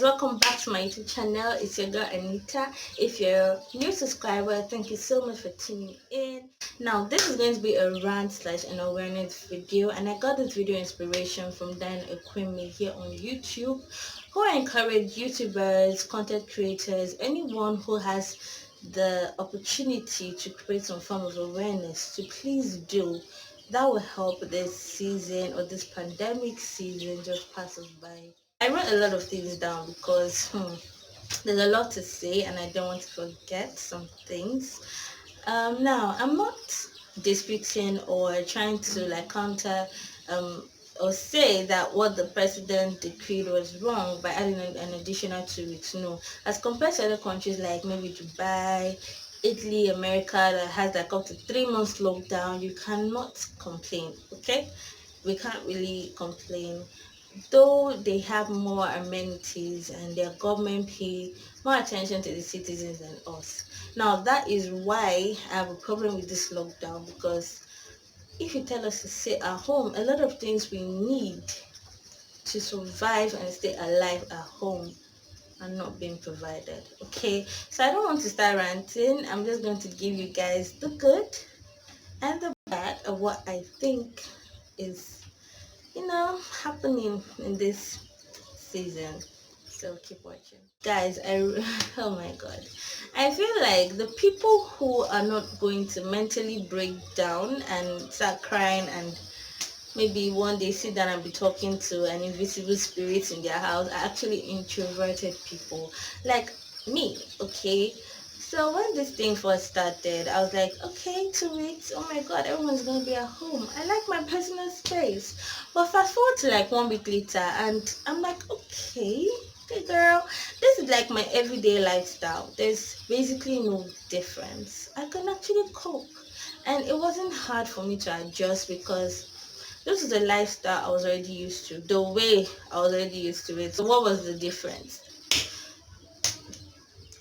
welcome back to my YouTube channel. It's your girl Anita. If you're a new subscriber, thank you so much for tuning in. Now this is going to be a rant slash an awareness video, and I got this video inspiration from Dan Ekwemi here on YouTube, who I encourage YouTubers, content creators, anyone who has the opportunity to create some form of awareness to please do. That will help this season or this pandemic season just pass us by. I wrote a lot of things down because there's a lot to say and I don't want to forget some things. Now, I'm not disputing or trying to like counter or say that what the president decreed was wrong by adding an additional 2 weeks. No, as compared to other countries like maybe Dubai, Italy, America that has like up to 3 months lockdown, you cannot complain. Okay, we can't really complain, though they have more amenities and their government pay more attention to the citizens than us. Now that is why I have a problem with this lockdown, because if you tell us to sit at home, a lot of things we need to survive and stay alive at home are not being provided. Okay, so I don't want to start ranting. I'm just going to give you guys the good and the bad of what I think is happening in this season. So keep watching, guys. Oh my god, I feel like the people who are not going to mentally break down and start crying and maybe one day sit down and be talking to an invisible spirit in their house are actually introverted people like me. Okay, so when this thing first started, I was like, okay, 2 weeks, oh my god, everyone's gonna be at home, I like my personal space. But fast forward to like 1 week later and I'm like, okay, hey girl, this is like my everyday lifestyle. There's basically no difference. I can actually cope, and it wasn't hard for me to adjust because this is the lifestyle I was already used to, the way I was already used to it. So what was the difference?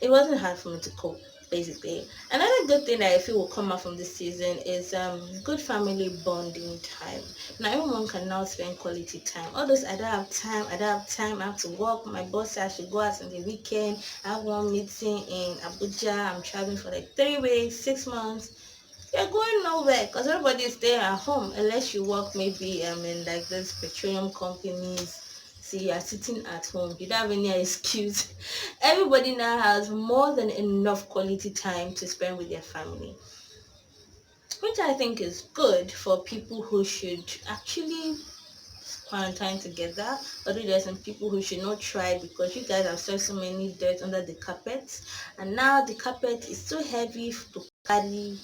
It wasn't hard for me to cope, basically. Another good thing that I feel will come out from this season is good family bonding time. Now everyone can now spend quality time. All those I don't have time, I have to work, my boss said I should go out on the weekend, I have one meeting in Abuja, I'm traveling for like 3 weeks, 6 months. You're going nowhere because everybody is staying at home unless you work maybe in like those petroleum companies. See, you are sitting at home, you don't have any excuse. Everybody now has more than enough quality time to spend with their family, which I think is good for people who should actually quarantine together. Although there's some people who should not try because you guys have swept so many dirt under the carpet, and now the carpet is so heavy to carry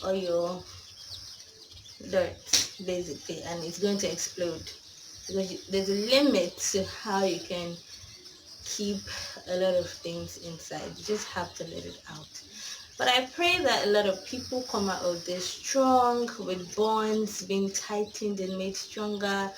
all your dirt basically, and it's going to explode because there's a limit to how you can keep a lot of things inside. You just have to let it out. But I pray that a lot of people come out of this strong, with bonds being tightened and made stronger,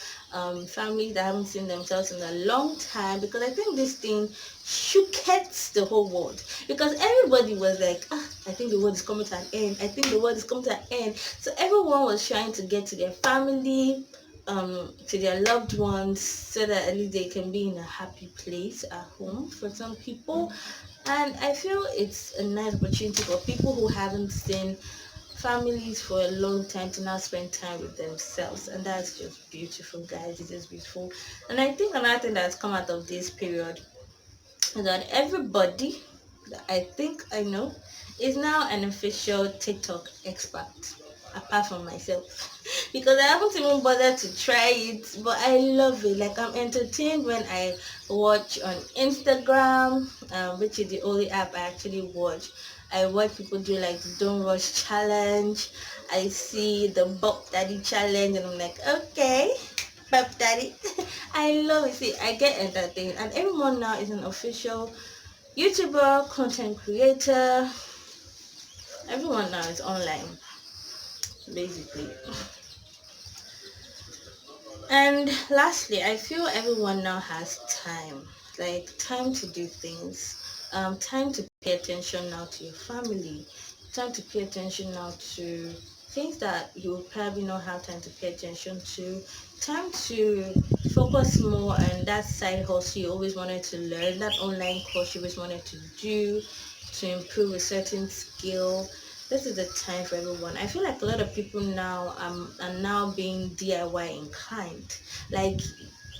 families that haven't seen themselves in a long time, because I think this thing shookets the whole world, because everybody was like, I think the world is coming to an end, I think the world is coming to an end. So everyone was trying to get to their family, to their loved ones, so that at least they can be in a happy place at home for some people. And I feel it's a nice opportunity for people who haven't seen families for a long time to now spend time with themselves, and that's just beautiful, guys. It is beautiful. And I think another thing that's come out of this period is that everybody that I think I know is now an official TikTok expert, apart from myself. Because I haven't even bothered to try it, but I love it. Like, I'm entertained when I watch on Instagram, which is the only app I actually watch. I watch people do like the Don't Rush challenge. I see the Bop Daddy challenge, and I'm like, okay, Bop Daddy. I love it. See, I get entertained, and everyone now is an official YouTuber, content creator. Everyone now is online, basically. And lastly, I feel everyone now has time, like time to do things, time to pay attention now to your family, time to pay attention now to things that you will probably not have time to pay attention to, time to focus more on that side hustle you always wanted to learn, that online course you always wanted to do to improve a certain skill. This is the time for everyone. I feel like a lot of people now are now being DIY inclined. Like,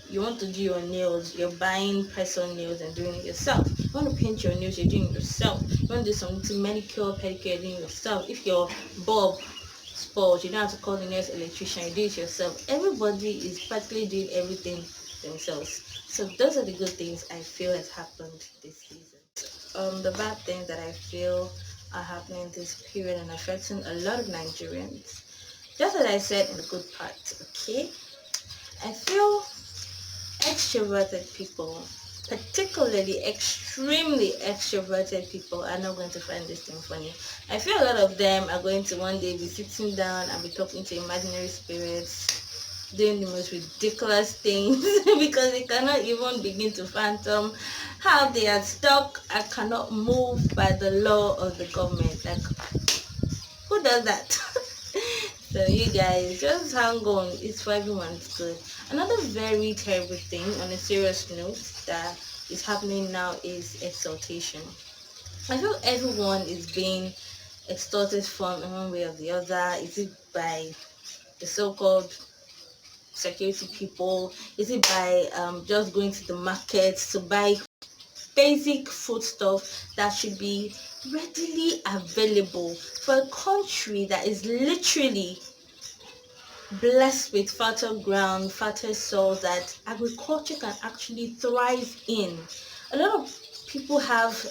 you want to do your nails, you're buying person nails and doing it yourself. You want to paint your nails, you're doing it yourself. You want to do something manicure, pedicure, you're doing it yourself. If your bulb spoils, you don't have to call the nearest electrician, you do it yourself. Everybody is practically doing everything themselves. So those are the good things I feel has happened this season. The bad things that I feel are happening this period and affecting a lot of Nigerians. Just as I said in the good part, okay? I feel extroverted people, particularly extremely extroverted people, are not going to find this thing funny. I feel a lot of them are going to one day be sitting down and be talking to imaginary spirits, doing the most ridiculous things because they cannot even begin to fathom how they are stuck and cannot move by the law of the government. Like, who does that? So you guys just hang on, it's for everyone's good. Another very terrible thing on a serious note that is happening now is exaltation. I feel everyone is being extorted from in one way or the other. Is it by the so-called security people? Is it by just going to the markets to buy basic foodstuff that should be readily available for a country that is literally blessed with fertile ground, fertile soil that agriculture can actually thrive in? A lot of people have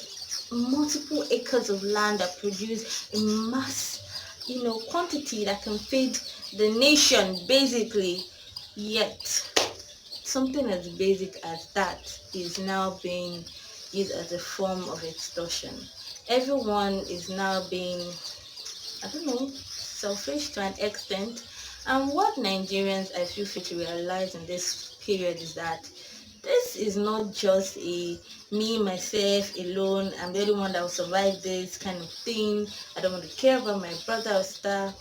multiple acres of land that produce a mass, quantity that can feed the nation basically. Yet, something as basic as that is now being used as a form of extortion. Everyone is now being, I don't know, selfish to an extent. And what Nigerians I feel free to realize in this period is that this is not just a me, myself, alone, I'm the only one that will survive this kind of thing. I don't want to care about my brother or sister.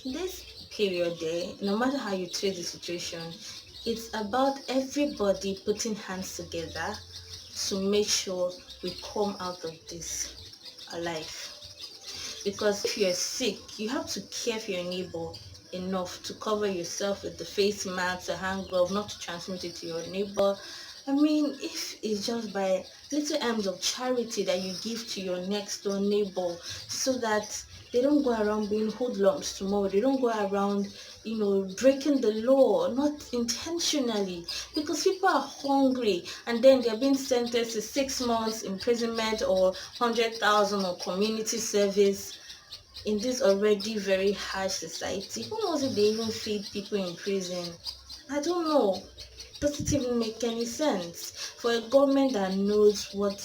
This period there, no matter how you treat the situation, it's about everybody putting hands together to make sure we come out of this alive. Because if you're sick, you have to care for your neighbor enough to cover yourself with the face mask, a hand glove, not to transmit it to your neighbor. I mean, if it's just by little acts of charity that you give to your next door neighbor so that they don't go around being hoodlums tomorrow, they don't go around, breaking the law, not intentionally, because people are hungry and then they're being sentenced to 6 months imprisonment or 100,000 or community service in this already very harsh society. Who knows if they even feed people in prison? I don't know. Does it even make any sense for a government that knows what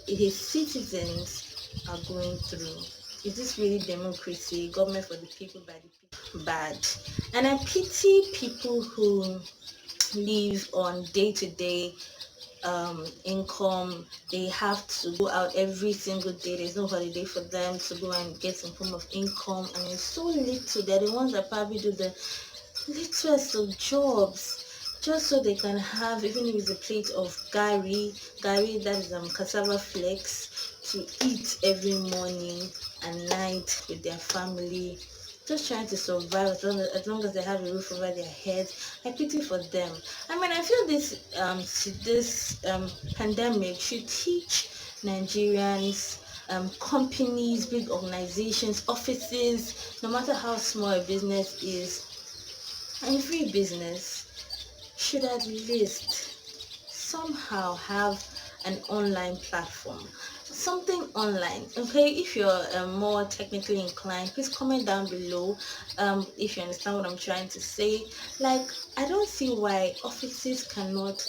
its citizens are going through? Is this really democracy? Government for the people, by the people? Bad. And I pity people who live on day-to-day income. They have to go out every single day. There's no holiday for them to go and get some form of income, and it's so little. They're the ones that probably do the littlest of jobs just so they can have, even if it's a plate of gari that is cassava flakes, to eat every morning and night with their family, just trying to survive as long as they have a roof over their heads. I pity for them. I mean, I feel this pandemic should teach Nigerians, companies, big organizations, offices, no matter how small a business is, every business should at least somehow have an online platform, something online. Okay, if you're more technically inclined, please comment down below if you understand what I'm trying to say. Like, I don't see why offices cannot,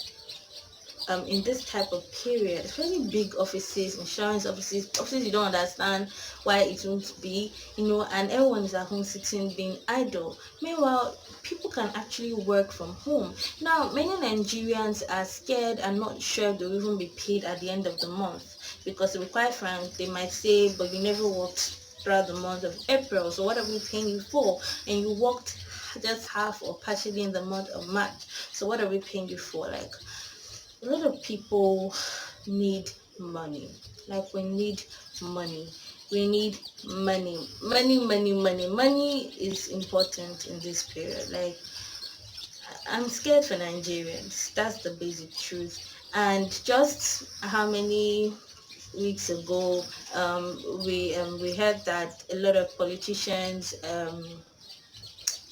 in this type of period, especially big offices, insurance offices you don't understand why it won't be, and everyone is at home sitting being idle. Meanwhile, people can actually work from home. Now, many Nigerians are scared and not sure they'll even be paid at the end of the month, because to be quite frank, they might say, but you never worked throughout the month of April. So what are we paying you for? And you worked just half or partially in the month of March. So what are we paying you for? Like, a lot of people need money. Like, we need money. We need money. Money is important in this period. Like, I'm scared for Nigerians. That's the basic truth. And just how many weeks ago, we heard that a lot of politicians,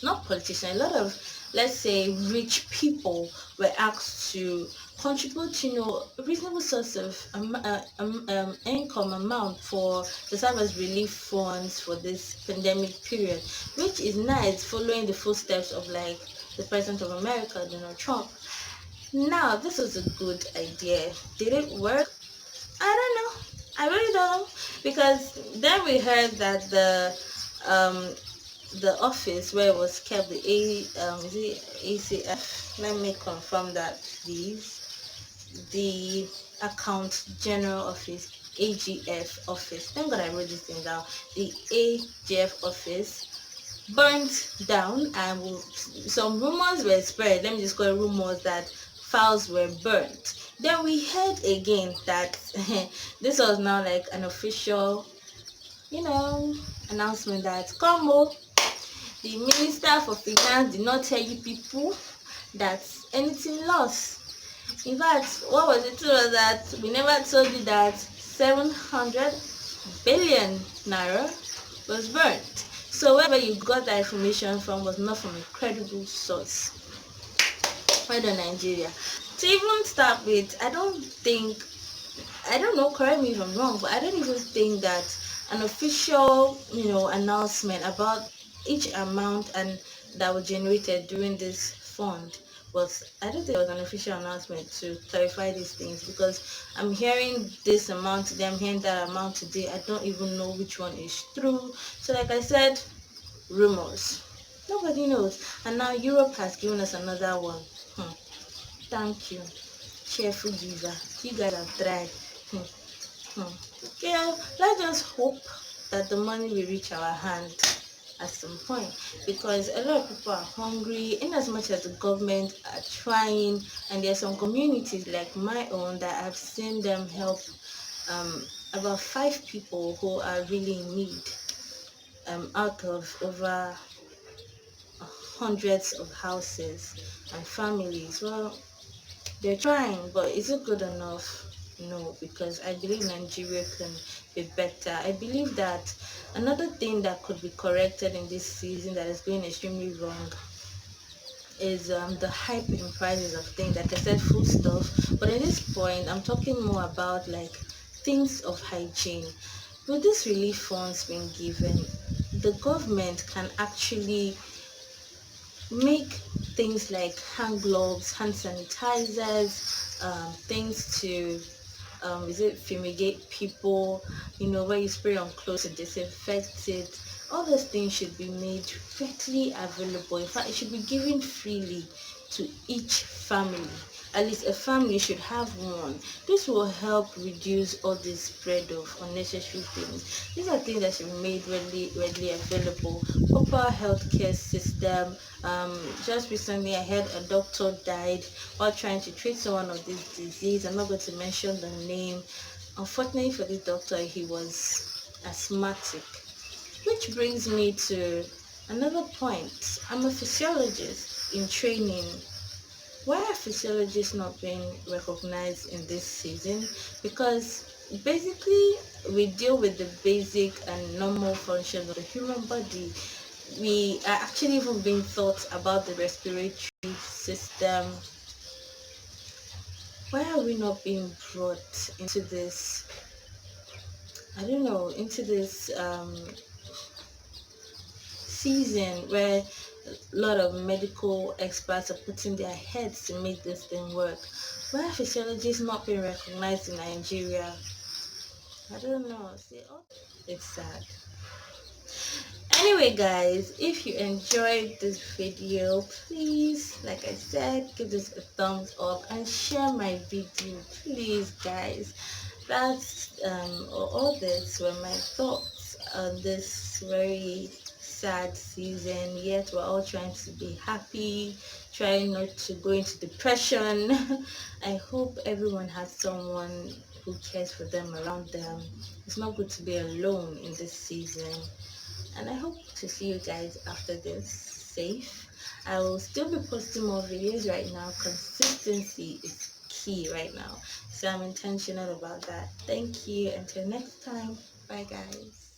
not politicians, a lot of, let's say, rich people were asked to contribute, a reasonable source of income amount for the serve as relief funds for this pandemic period, which is nice, following the footsteps of like the president of America, Donald Trump. Now, this was a good idea. Did it work? I don't know. I really don't know, because then we heard that um the office where it was kept, the is it ACF? Let me confirm that, please. The account general office, AGF office. Thank God I wrote this thing down. The AGF office burnt down, and some rumors were spread. Let me just call it rumors, that files were burnt. Then we heard again that this was now like an official, announcement that come the Minister for Finance did not tell you people that anything lost. In fact, what was it was that we never told you that 700 billion naira was burnt. So wherever you got that information from was not from a credible source. Right on Nigeria. To even start with, I don't know, correct me if I'm wrong, but I don't even think that an official, announcement about each amount and that was generated during this fund I don't think it was an official announcement to clarify these things, because I'm hearing this amount today, I'm hearing that amount today. I don't even know which one is true. So like I said, rumors. Nobody knows. And now Europe has given us another one. Thank you, cheerful giver. You guys have tried. Yeah, let's just hope that the money will reach our hand at some point, because a lot of people are hungry, in as much as the government are trying. And there's some communities like my own that I've seen them help about 5 people who are really in need, out of over hundreds of houses and families. Well, they're trying, but is it good enough? No, because I believe Nigeria can be better. I believe that another thing that could be corrected in this season that is going extremely wrong is the hype in prices of things. Like I said, food stuff. But at this point, I'm talking more about like things of hygiene. With this relief funds being given, the government can actually make things like hand gloves, hand sanitizers, things to is it fumigate people, where you spray on clothes to disinfect it. All those things should be made readily available. In fact, it should be given freely to each family. At least a family should have one. This will help reduce all this spread of unnecessary things. These are things that should be made readily available. Proper healthcare system. Just recently I heard a doctor died while trying to treat someone of this disease. I'm not going to mention the name. Unfortunately for this doctor, he was asthmatic. Which brings me to another point. I'm a physiologist in training. Why are physiologists not being recognized in this season? Because basically we deal with the basic and normal functions of the human body. We are actually even being taught about the respiratory system. Why are we not being brought into this, I don't know, into this season where a lot of medical experts are putting their heads to make this thing work? Why are physiologists not being recognized in Nigeria? I don't know. See, it's sad. Anyway, guys, if you enjoyed this video, please, like I said, give this a thumbs up and share my video, please, guys. That's all this were my thoughts on this very sad season, yet we're all trying to be happy, trying not to go into depression. I hope everyone has someone who cares for them around them. It's not good to be alone in this season. And I hope to see you guys after this safe. I will still be posting more videos right now. Consistency is key right now. So I'm intentional about that. Thank you. Until next time. Bye guys.